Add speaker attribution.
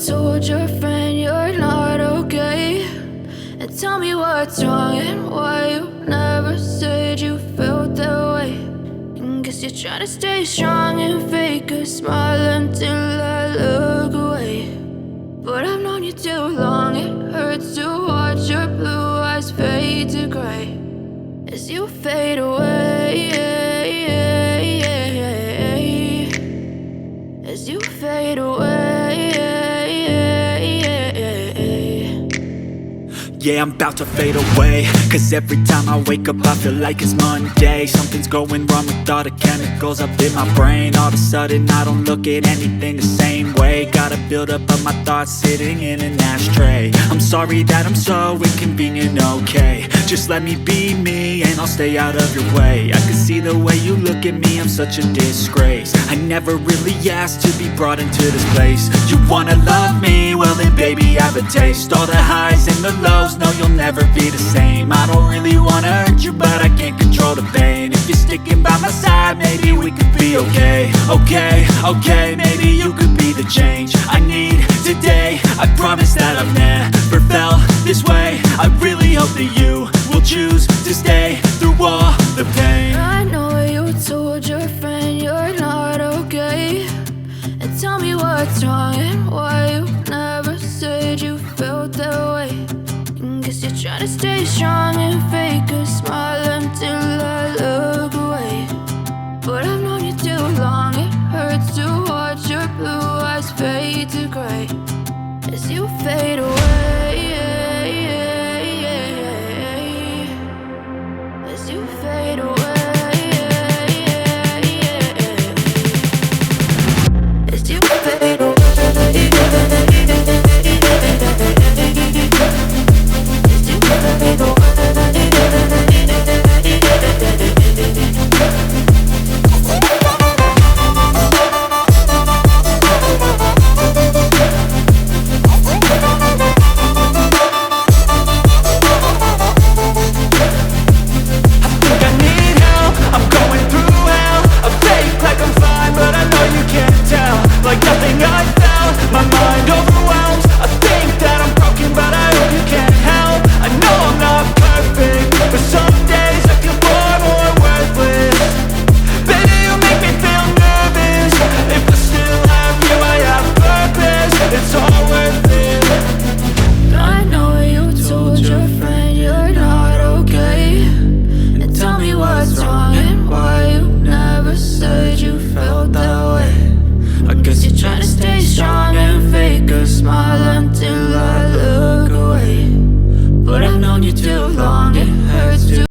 Speaker 1: told your friend you're not okay, and tell me what's wrong and why you never said you felt that way. And guess you're trying to stay strong and fake a smile until I look away. But I've known you too long, it hurts to watch your blue eyes fade to gray as you fade away, as you fade away.
Speaker 2: Yeah, I'm about to fade away, cause every time I wake up I feel like it's Monday. Something's going wrong with all the chemicals up in my brain. All of a sudden I don't look at anything the same way. Gotta build up of my thoughts sitting in an ashtray. I'm sorry that I'm so inconvenient, okay. Just let me be me and I'll stay out of your way. I can see the way you look at me, I'm such a disgrace. I never really asked to be brought into this place. You wanna love me? Well then baby I have a taste. All the highs and the lows, no you'll never be the same. I don't really wanna hurt you but I can't control the pain. If you're sticking by my side maybe we could be okay. Okay, maybe you could be the change I need today. I promise that I've never felt this way. I really hope that you will choose to stay through all the pain.
Speaker 1: I know you told your friend you're not okay, and tell me what's wrong and why you never said you felt that way. And guess you're trying to stay strong and fake a smile until I look away. But I've known you too long, it hurts to watch your blue eyes fade to gray as you fade away, as you fade away, as you fade away. Smile until I look away. But I've known you too